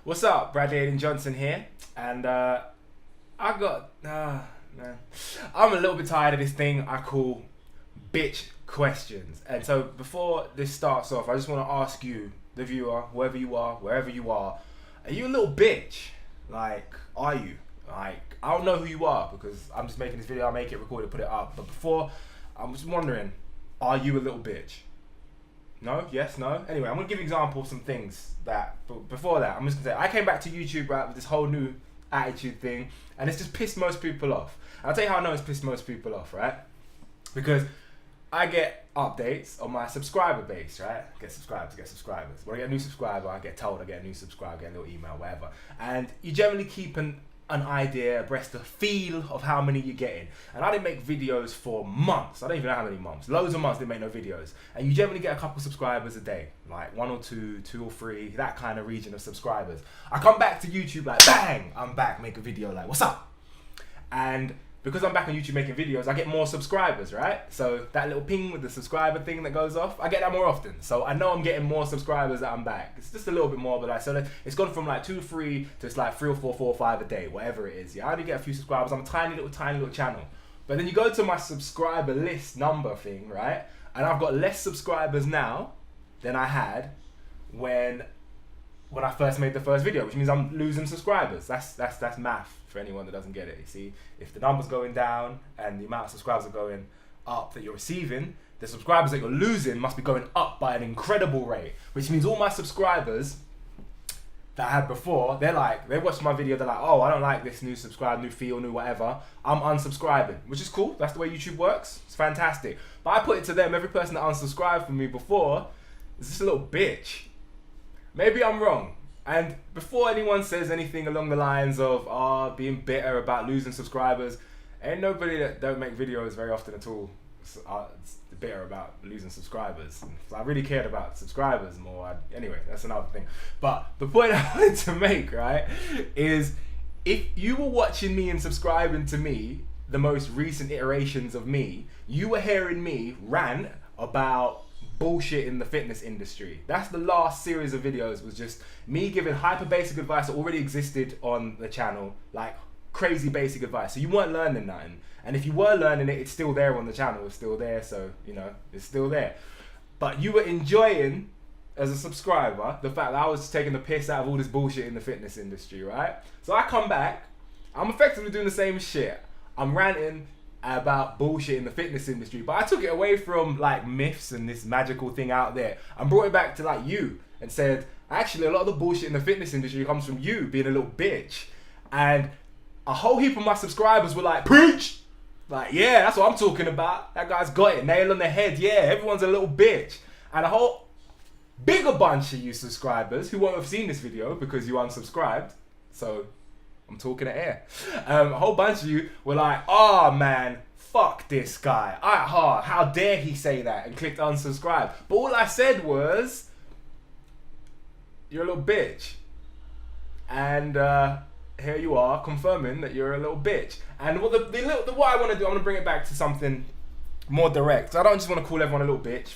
What's up, Bradley Johnson here, and man, I'm a little bit tired of this thing I call bitch questions. And so before this starts off, I just want to ask you, the viewer, whoever you are, wherever you are you a little bitch? Like, are you? Like, I don't know who you are because I'm just making this video, I'll make it, record it, put it up. But before, I'm just wondering, are you a little bitch? No? Yes? No? Anyway, I'm going to give you examples of some things that, but before that, I'm just going to say, I came back to YouTube, right, with this whole new attitude thing, and it's just pissed most people off. And I'll tell you how I know it's pissed most people off, right? Because I get updates on my subscriber base, right? Get subscribers. When I get a new subscriber, I get told I get a new subscriber, get a little email, whatever. And you generally keep an idea, abreast, a feel of how many you're getting. And I didn't make videos for months. I don't even know how many months. Loads of months didn't make no videos. And you generally get a couple subscribers a day, like 1 or 2, 2 or 3, that kind of region of subscribers. I come back to YouTube like, bang, I'm back, make a video like, what's up? And because I'm back on YouTube making videos, I get more subscribers, right? So that little ping with the subscriber thing that goes off, I get that more often. So I know I'm getting more subscribers that I'm back. It's just a little bit more, but like, so it's gone from like 2, 3 to it's like 3 or 4, 4 or 5 a day, whatever it is. Yeah, I only get a few subscribers. I'm a tiny little channel. But then you go to my subscriber list number thing, right? And I've got less subscribers now than I had when I first made the first video, which means I'm losing subscribers. That's math for anyone that doesn't get it. You see, if the number's going down and the amount of subscribers are going up that you're receiving, the subscribers that you're losing must be going up by an incredible rate, which means all my subscribers that I had before, they watched my video, they're like, oh, I don't like this new subscribe, new feel, new whatever, I'm unsubscribing, which is cool. That's the way YouTube works. It's fantastic. But I put it to them, every person that unsubscribed from me before is just a little bitch. Maybe I'm wrong. And before anyone says anything along the lines of being bitter about losing subscribers, ain't nobody that don't make videos very often at all it's bitter about losing subscribers. So I really cared about subscribers more. Anyway, that's another thing. But the point I wanted to make, right, is if you were watching me and subscribing to me, the most recent iterations of me, you were hearing me rant about bullshit in the fitness industry. That's the last series of videos, was just me giving hyper basic advice that already existed on the channel, like crazy basic advice. So you weren't learning nothing. And if you were learning it, it's still there on the channel. It's still there, so, you know, it's still there. But you were enjoying, as a subscriber, the fact that I was taking the piss out of all this bullshit in the fitness industry, right? So I come back, I'm effectively doing the same shit. I'm ranting about bullshit in the fitness industry, but I took it away from like myths and this magical thing out there and brought it back to like you and said, actually a lot of the bullshit in the fitness industry comes from you being a little bitch. And a whole heap of my subscribers were like, preach! Like, yeah, that's what I'm talking about. That guy's got it, nail on the head. Yeah, everyone's a little bitch. And a whole bigger bunch of you subscribers who won't have seen this video because you unsubscribed, so I'm talking to air. A whole bunch of you were like, oh man, fuck this guy. How dare he say that, and clicked unsubscribe. But all I said was, you're a little bitch. And here you are confirming that you're a little bitch. And what I want to do, I want to bring it back to something more direct. I don't just want to call everyone a little bitch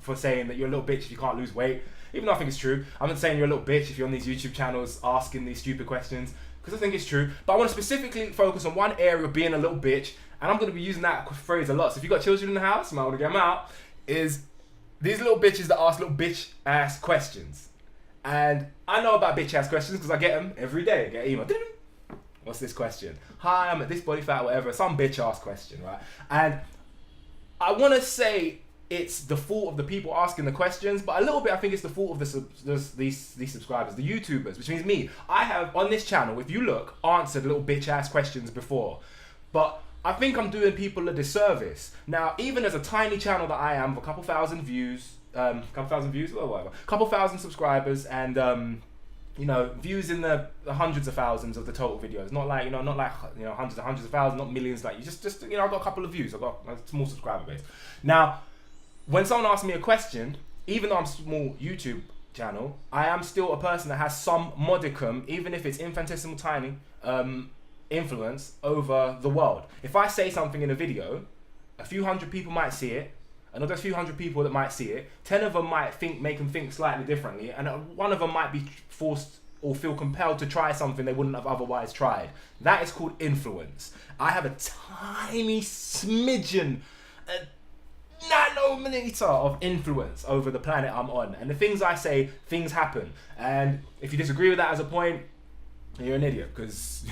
for saying that you're a little bitch if you can't lose weight. Even though I think it's true. I'm not saying you're a little bitch if you're on these YouTube channels asking these stupid questions, because I think it's true. But I want to specifically focus on one area of being a little bitch, and I'm going to be using that phrase a lot. So if you've got children in the house, you might want to get them out, is these little bitches that ask little bitch-ass questions. And I know about bitch-ass questions because I get them every day. I get an email. What's this question? Hi, I'm at this body fat, whatever. Some bitch-ass question, right? And I want to say it's the fault of the people asking the questions, but a little bit I think it's the fault of these subscribers, the YouTubers, which means me. I have, on this channel, if you look, answered little bitch-ass questions before. But I think I'm doing people a disservice. Now, even as a tiny channel that I am, with a couple thousand views, or whatever, couple thousand subscribers, and you know, views in the hundreds of thousands of the total videos. Not like hundreds of thousands, not millions like you. Just you know, I've got a couple of views. I've got a small subscriber base. Now, when someone asks me a question, even though I'm a small YouTube channel, I am still a person that has some modicum, even if it's infinitesimal tiny, influence over the world. If I say something in a video, a few hundred people might see it, another few hundred people that might see it, 10 of them might make them think slightly differently, and one of them might be forced or feel compelled to try something they wouldn't have otherwise tried. That is called influence. I have a tiny smidgen, a nanometer of influence over the planet I'm on. And the things I say, things happen. And if you disagree with that as a point, you're an idiot, because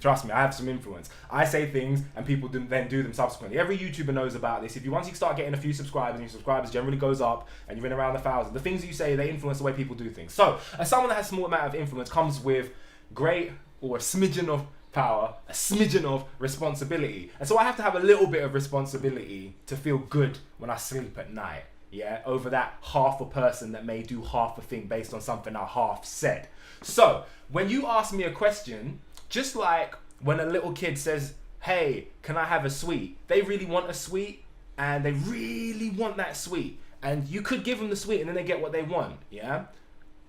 trust me, I have some influence. I say things and people then do them subsequently. Every YouTuber knows about this. Once you start getting a few subscribers, and your subscribers generally goes up and you're in around 1,000, the things you say, they influence the way people do things. So as someone that has a small amount of influence comes with great, or a smidgen of power, a smidgen of responsibility. And so I have to have a little bit of responsibility to feel good when I sleep at night. Yeah, over that half a person that may do half a thing based on something I half said. So when you ask me a question, just like when a little kid says, hey, can I have a sweet? They really want a sweet, and they really want that sweet. And you could give them the sweet and then they get what they want, yeah?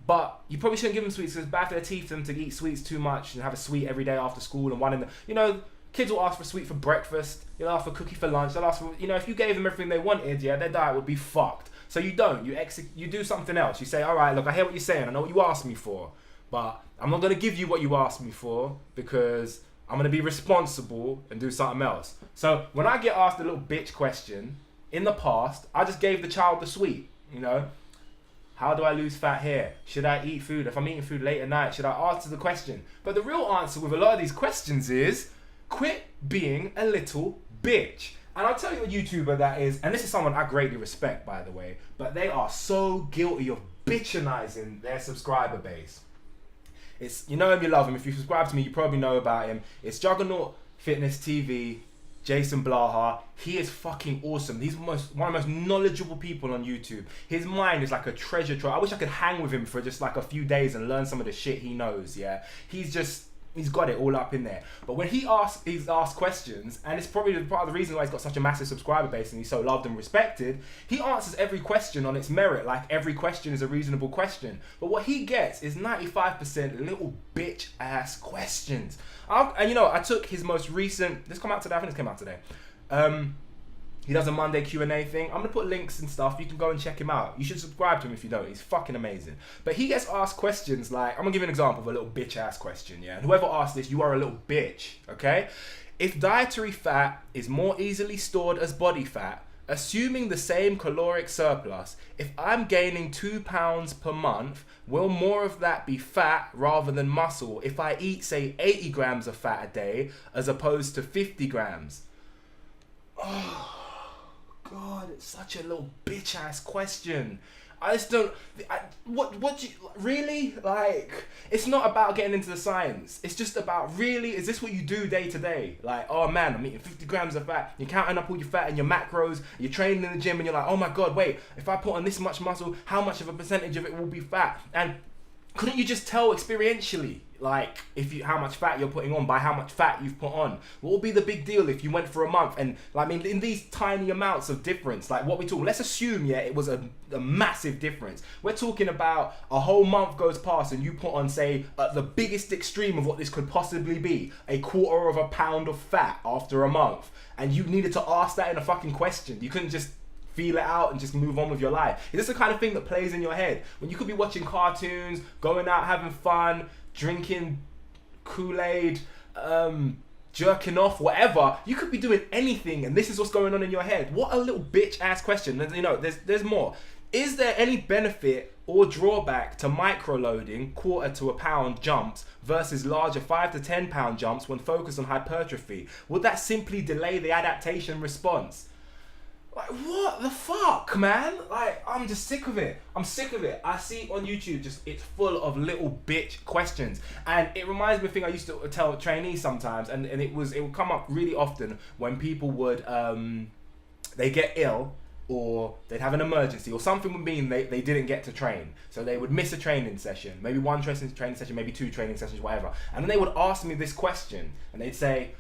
But you probably shouldn't give them sweets, because it's bad for their teeth for them to eat sweets too much and have a sweet every day after school, and one in the, you know, kids will ask for sweet for breakfast, they'll ask for cookie for lunch, they'll ask for, you know, if you gave them everything they wanted, yeah, their diet would be fucked. So you don't, you do something else. You say, all right, look, I hear what you're saying, I know what you asked me for, but I'm not going to give you what you asked me for, because I'm going to be responsible and do something else. So when I get asked a little bitch question, in the past, I just gave the child the sweet, you know. How do I lose fat here? Should I eat food? If I'm eating food late at night, should I answer the question? But the real answer with a lot of these questions is, quit being a little bitch. And I'll tell you a YouTuber that is, and this is someone I greatly respect, by the way, but they are so guilty of bitchinizing their subscriber base. It's, you know him, you love him. If you subscribe to me, you probably know about him. It's Juggernaut Fitness TV, Jason Blaha. He is fucking awesome. He's one of the most knowledgeable people on YouTube. His mind is like a treasure trove. I wish I could hang with him for just like a few days and learn some of the shit he knows, yeah? He's got it all up in there. But when he's asked questions, and it's probably part of the reason why he's got such a massive subscriber base and he's so loved and respected, he answers every question on its merit, like every question is a reasonable question. But what he gets is 95% little bitch ass questions. And you know, I took his most recent, this come out today, I think this came out today. He does a Monday Q&A thing. I'm gonna put links and stuff. You can go and check him out. You should subscribe to him if you don't. He's fucking amazing. But he gets asked questions like, I'm gonna give you an example of a little bitch ass question, yeah? And whoever asked this, you are a little bitch, okay? If dietary fat is more easily stored as body fat, assuming the same caloric surplus, if I'm gaining 2 pounds per month, will more of that be fat rather than muscle if I eat, say, 80 grams of fat a day as opposed to 50 grams? Oh. God, it's such a little bitch ass question. I just don't. What you really like? It's not about getting into the science. It's just about, really, is this what you do day to day? Like, oh man, I'm eating 50 grams of fat. You're counting up all your fat and your macros. You're training in the gym and you're like, oh my God, wait, if I put on this much muscle, how much of a percentage of it will be fat? And couldn't you just tell experientially, like, how much fat you're putting on by how much fat you've put on? What would be the big deal if you went for a month and, like, I mean, in these tiny amounts of difference, like what we talk, let's assume, yeah, it was a massive difference. We're talking about a whole month goes past and you put on, say, the biggest extreme of what this could possibly be, 1/4 pound of fat after a month. And you needed to ask that in a fucking question. You couldn't just feel it out and just move on with your life. Is this the kind of thing that plays in your head when you could be watching cartoons, going out having fun, drinking Kool-Aid, jerking off, whatever? You could be doing anything and this is what's going on in your head. What a little bitch ass question. And, you know, there's more. Is there any benefit or drawback to microloading 1/4 to 1 pound jumps versus larger 5 to 10 pound jumps when focused on hypertrophy? Would that simply delay the adaptation response? Like, what the fuck, man? Like, I'm just sick of it. I'm sick of it. I see on YouTube, just, it's full of little bitch questions. And it reminds me of a thing I used to tell trainees sometimes, and it would come up really often when people would, they get ill, or they'd have an emergency, or something would mean they didn't get to train. So they would miss a training session, maybe one training session, maybe 2 training sessions, whatever. And then they would ask me this question, and they'd say,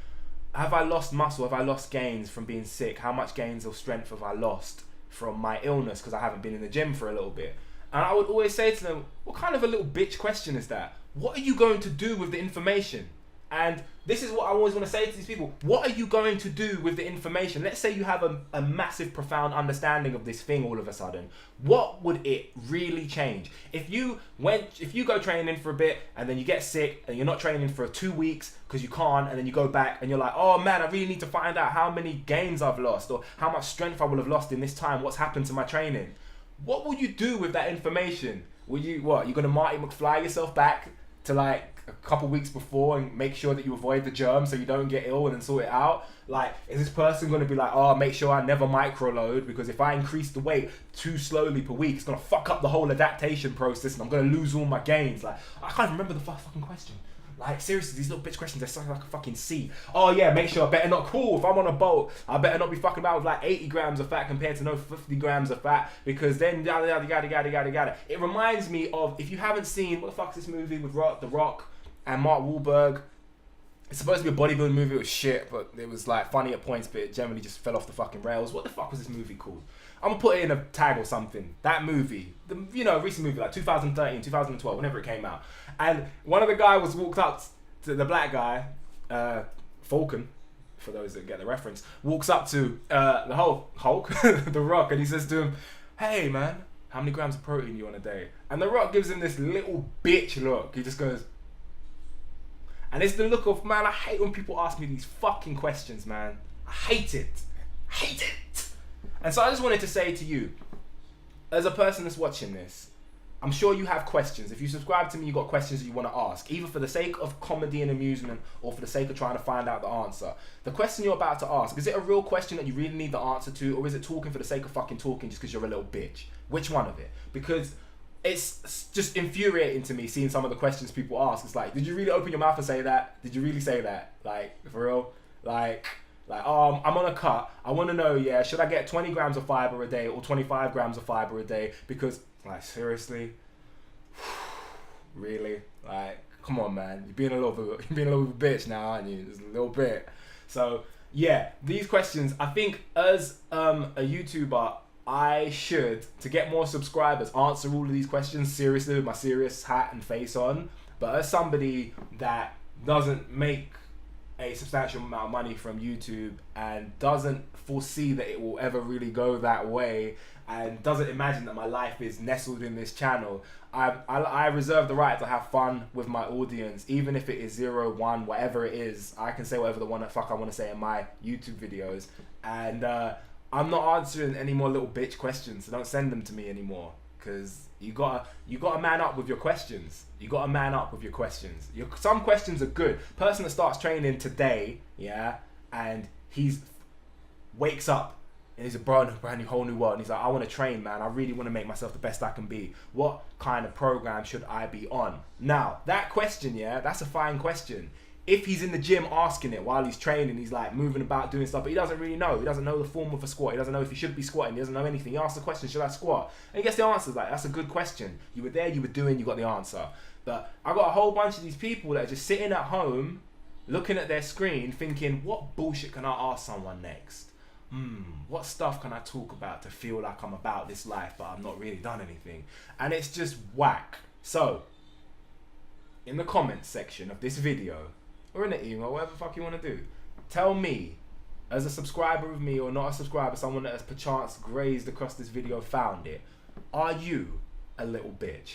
have I lost muscle? Have I lost gains from being sick? How much gains or strength have I lost from my illness because I haven't been in the gym for a little bit? And I would always say to them, what kind of a little bitch question is that? What are you going to do with the information? And this is what I always want to say to these people. What are you going to do with the information? Let's say you have a massive, profound understanding of this thing all of a sudden. What would it really change? If you go training for a bit and then you get sick and you're not training for 2 weeks because you can't, and then you go back and you're like, oh man, I really need to find out how many gains I've lost or how much strength I will have lost in this time. What's happened to my training? What will you do with that information? Will you, what, you're going to Marty McFly yourself back to like a couple weeks before and make sure that you avoid the germ so you don't get ill and then sort it out? Like, is this person going to be like, oh, make sure I never microload because if I increase the weight too slowly per week, it's going to fuck up the whole adaptation process and I'm going to lose all my gains? Like, I can't remember the fucking question. Like, seriously, these little bitch questions, they sound like a fucking C. Oh yeah, make sure I better not, cool, if I'm on a boat, I better not be fucking about with like 80 grams of fat compared to no 50 grams of fat, because then yada yada yada yada yada yada. It reminds me of, if you haven't seen, what the fuck's this movie with The Rock and Mark Wahlberg? It's supposed to be a bodybuilding movie. It was shit, but it was like funny at points, but it generally just fell off the fucking rails. What the fuck was this movie called? I'm gonna put it in a tag or something. That movie, the recent movie, like 2013, 2012, whenever it came out. And one of the guys walked up to the black guy, Falcon, for those that get the reference, walks up to the Hulk, The Rock, and he says to him, hey man, how many grams of protein you on a day? And The Rock gives him this little bitch look. He just goes, and it's the look of, man, I hate when people ask me these fucking questions, man. I hate it. Hate it. And so I just wanted to say to you, as a person that's watching this, I'm sure you have questions. If you subscribe to me, you've got questions that you want to ask, either for the sake of comedy and amusement or for the sake of trying to find out the answer. The question you're about to ask, is it a real question that you really need the answer to, or is it talking for the sake of fucking talking just because you're a little bitch? Which one of it? Because it's just infuriating to me seeing some of the questions people ask. It's like, did you really open your mouth and say that? Did you really say that? Like, for real? Like, oh, I'm on a cut. I want to know, yeah, should I get 20 grams of fiber a day or 25 grams of fiber a day? Because, like, seriously? Really? Like, come on, man. You're being a little bitch now, aren't you? Just a little bit. So, yeah, these questions, I think as a YouTuber, I should, to get more subscribers, answer all of these questions seriously with my serious hat and face on. But as somebody that doesn't make a substantial amount of money from YouTube and doesn't foresee that it will ever really go that way and doesn't imagine that my life is nestled in this channel, I reserve the right to have fun with my audience, even if it is 0, 1, whatever it is. I can say whatever the fuck I want to say in my YouTube videos, and I'm not answering any more little bitch questions, so don't send them to me anymore, because you gotta man up with your questions. You gotta man up with your questions. Some questions are good. Person that starts training today, yeah, and wakes up and he's a brand new whole new world, and he's like, I want to train, man. I really want to make myself the best I can be. What kind of program should I be on? Now, that question, yeah, that's a fine question. If he's in the gym asking it while he's training, he's like moving about doing stuff, but he doesn't really know. He doesn't know the form of a squat. He doesn't know if he should be squatting. He doesn't know anything. He asks the question, should I squat? And he gets the answer. Like, that's a good question. You were there, you were doing, you got the answer. But I got a whole bunch of these people that are just sitting at home, looking at their screen, thinking, what bullshit can I ask someone next? What stuff can I talk about to feel like I'm about this life, but I've not really done anything? And it's just whack. So, in the comments section of this video, or in the email, whatever the fuck you want to do, tell me, as a subscriber of me or not a subscriber, someone that has perchance grazed across this video, found it, are you a little bitch?